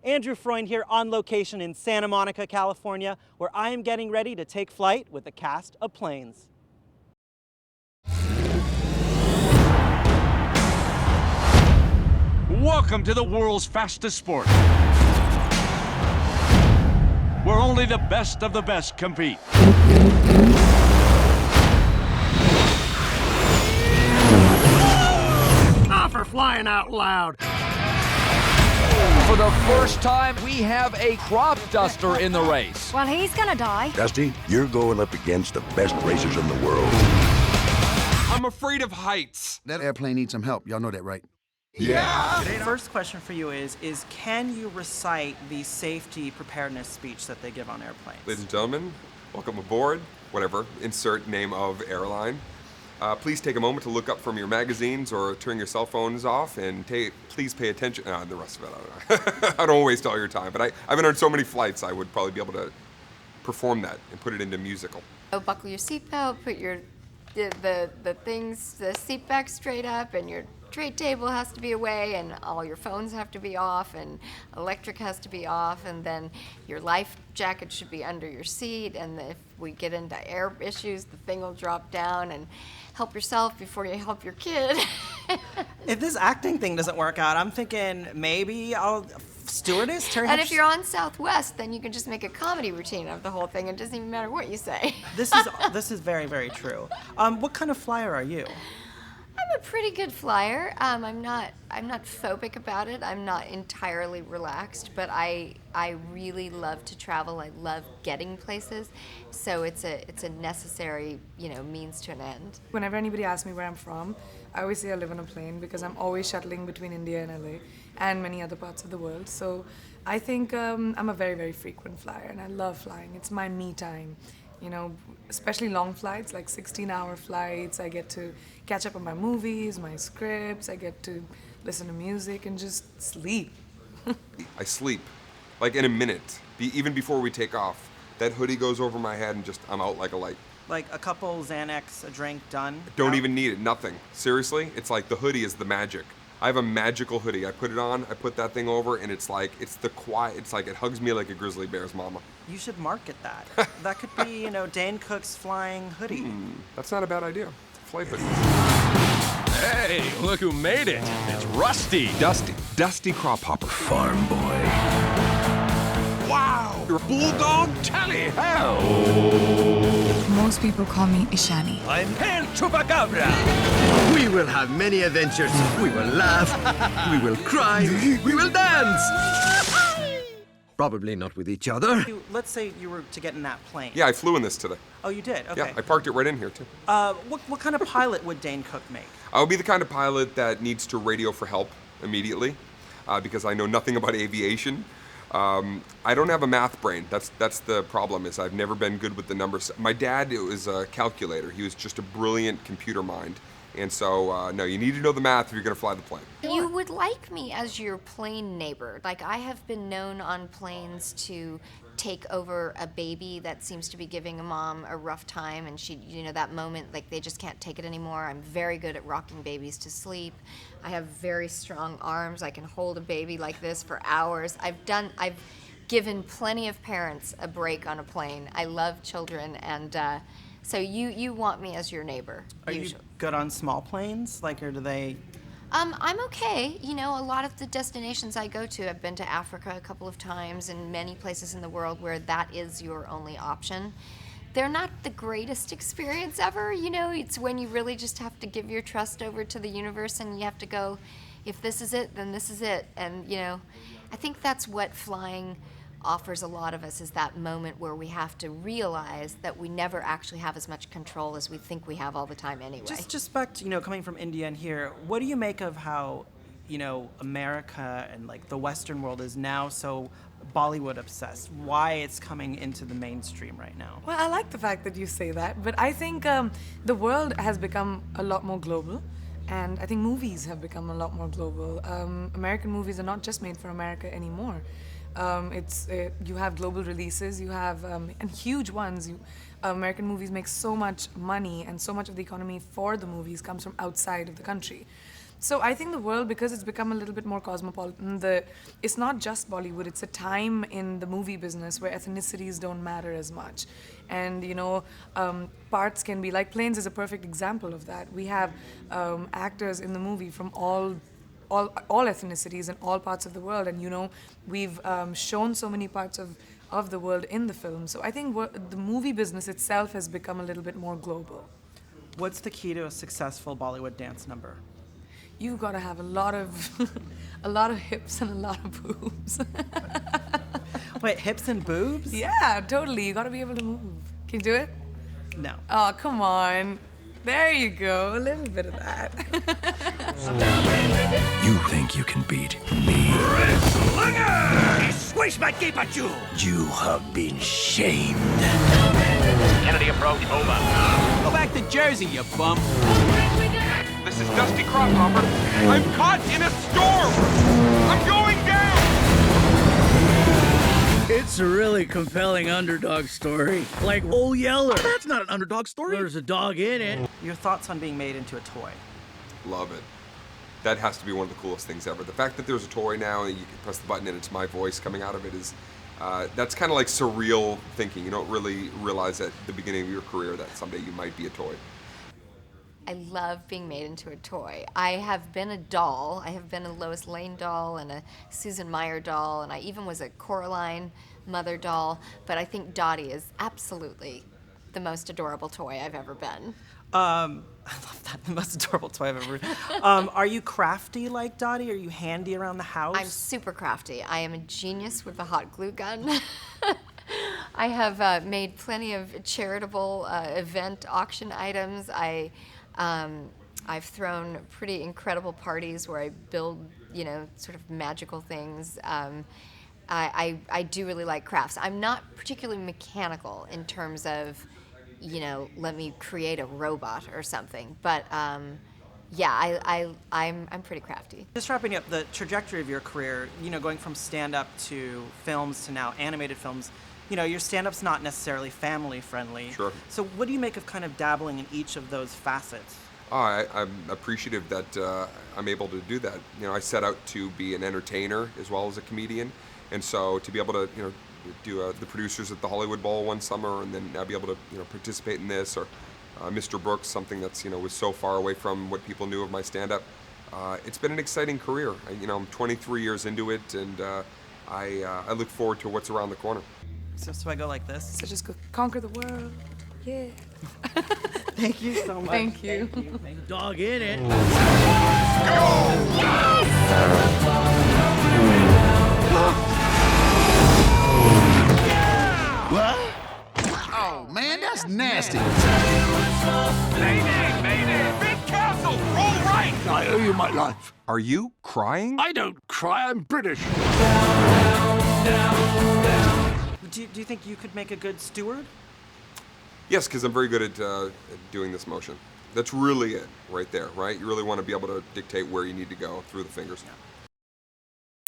Andrew Freund here on location in Santa Monica, California, where I am getting ready to take flight with a cast of planes. Welcome to the world's fastest sport, where only the best of the best compete. Ah, for flying out loud! For the first time, we have a crop duster in the race. Well, he's gonna die. Dusty, you're going up against the best racers in the world. I'm afraid of heights. That airplane needs some help. Y'all know that, right? Yeah. First question for you is can you recite the safety preparedness speech that they give on airplanes? Ladies and gentlemen, welcome aboard. Whatever, insert name of airline. Please take a moment to look up from your magazines or turn your cell phones off and please pay attention. The rest of it, I don't know. I don't waste all your time, but I've been on so many flights, I would probably be able to perform that and put it into musical. Buckle your seatbelt, put your the seat back straight up, and your tray table has to be away, and all your phones have to be off, and electric has to be off, and then your life jacket should be under your seat, and if we get into air issues, the thing will drop down, and help yourself before you help your kid. If this acting thing doesn't work out, I'm thinking maybe I'll stewardess. Terry, And if you're on Southwest, then you can just make a comedy routine of the whole thing. It doesn't even matter what you say. This is very, very true. What kind of flyer are you? I'm a pretty good flyer. I'm not phobic about it. I'm not entirely relaxed, but I really love to travel. I love getting places, so it's a necessary means to an end. Whenever anybody asks me where I'm from, I always say I live on a plane because I'm always shuttling between India and LA and many other parts of the world. So I think I'm a very, very frequent flyer, and I love flying. It's my me time. Especially long flights, like 16-hour flights. I get to catch up on my movies, my scripts. I get to listen to music and just sleep. I sleep, like in a minute, even before we take off. That hoodie goes over my head and I'm out like a light. Like a couple Xanax, a drink, done? Don't even need it, nothing. Seriously, it's like the hoodie is the magic. I have a magical hoodie. I put it on, I put that thing over, and it's like it hugs me like a grizzly bear's mama. You should market that. That could be, Dane Cook's flying hoodie. That's not a bad idea. Flight hoodie. Hey, look who made it. It's Rusty. Dusty crop hopper. Farm boy. Wow, you're bulldog tally hell. Most people call me Ishani. I'm Hail Chupacabra. We will have many adventures. We will laugh. We will cry. We will dance. Probably not with each other. Let's say you were to get in that plane. Yeah, I flew in this today. Oh, you did? Okay. Yeah, I parked it right in here too. What kind of pilot would Dane Cook make? I would be the kind of pilot that needs to radio for help immediately, because I know nothing about aviation. I don't have a math brain. That's the problem. Is I've never been good with the numbers. My dad was a calculator. He was just a brilliant computer mind. And so, no, you need to know the math if you're going to fly the plane. You would like me as your plane neighbor. Like, I have been known on planes to take over a baby that seems to be giving a mom a rough time, and she, that moment, like, they just can't take it anymore. I'm very good at rocking babies to sleep. I have very strong arms. I can hold a baby like this for hours. I've given plenty of parents a break on a plane. I love children, and so you want me as your neighbor. Are usually. you good on small planes? Or do they... I'm okay. A lot of the destinations I go to, I've been to Africa a couple of times and many places in the world where that is your only option. They're not the greatest experience ever, It's when you really just have to give your trust over to the universe and you have to go, if this is it, then this is it. And, I think that's what flying offers a lot of us, is that moment where we have to realize that we never actually have as much control as we think we have all the time anyway. Just back to, coming from India and here, what do you make of how, America and the Western world is now so Bollywood obsessed? Why it's coming into the mainstream right now? Well, I like the fact that you say that, but I think the world has become a lot more global. And I think movies have become a lot more global. American movies are not just made for America anymore. You have global releases, you have, and huge ones. American movies make so much money, and so much of the economy for the movies comes from outside of the country. So I think the world, because it's become a little bit more cosmopolitan, it's not just Bollywood, it's a time in the movie business where ethnicities don't matter as much. And, parts can be, like Planes is a perfect example of that. We have actors in the movie from all ethnicities and all parts of the world. And, we've shown so many parts of the world in the film. So I think the movie business itself has become a little bit more global. What's the key to a successful Bollywood dance number? You've got to have a lot of a lot of hips and a lot of boobs. Wait, hips and boobs? Yeah, totally. You got to be able to move. Can you do it? No. Oh, come on. There you go. A little bit of that. You think you can beat me? You have been shamed. Kennedy approach, over. Go back to Jersey, you bum. This is Dusty Crockhopper. I'm caught in a storm. I'm going down. It's a really compelling underdog story. Like Old Yeller. That's not an underdog story. There's a dog in it. Your thoughts on being made into a toy? Love it. That has to be one of the coolest things ever. The fact that there's a toy now and you can press the button and it's my voice coming out of it is, that's kind of like surreal thinking. You don't really realize at the beginning of your career that someday you might be a toy. I love being made into a toy. I have been a doll. I have been a Lois Lane doll and a Susan Meyer doll, and I even was a Coraline mother doll, but I think Dottie is absolutely the most adorable toy I've ever been. I love that. The most adorable toy I've ever. Are you crafty like Dottie? Are you handy around the house? I'm super crafty. I am a genius with a hot glue gun. I have made plenty of charitable event auction items. I've thrown pretty incredible parties where I build, sort of magical things. I do really like crafts. I'm not particularly mechanical in terms of, let me create a robot or something. But yeah, I'm pretty crafty. Just wrapping up the trajectory of your career, going from stand-up to films to now animated films. Your stand-up's not necessarily family-friendly. Sure. So what do you make of kind of dabbling in each of those facets? I'm appreciative that I'm able to do that. I set out to be an entertainer as well as a comedian, and so to be able to, do the producers at the Hollywood Bowl one summer, and then now be able to, participate in this, or Mr. Brooks, something that's, was so far away from what people knew of my stand-up. It's been an exciting career. I'm 23 years into it, and I look forward to what's around the corner. So I go like this? So just go conquer the world. Yeah. Thank you so much. Thank you. Dog in it. What? Oh man, that's nasty. Mayday! Big castle! Roll right! I owe you my life. Are you crying? I don't cry, I'm British. Do you think you could make a good steward? Yes, because I'm very good at doing this motion. That's really it right there, right? You really want to be able to dictate where you need to go through the fingers. Yeah.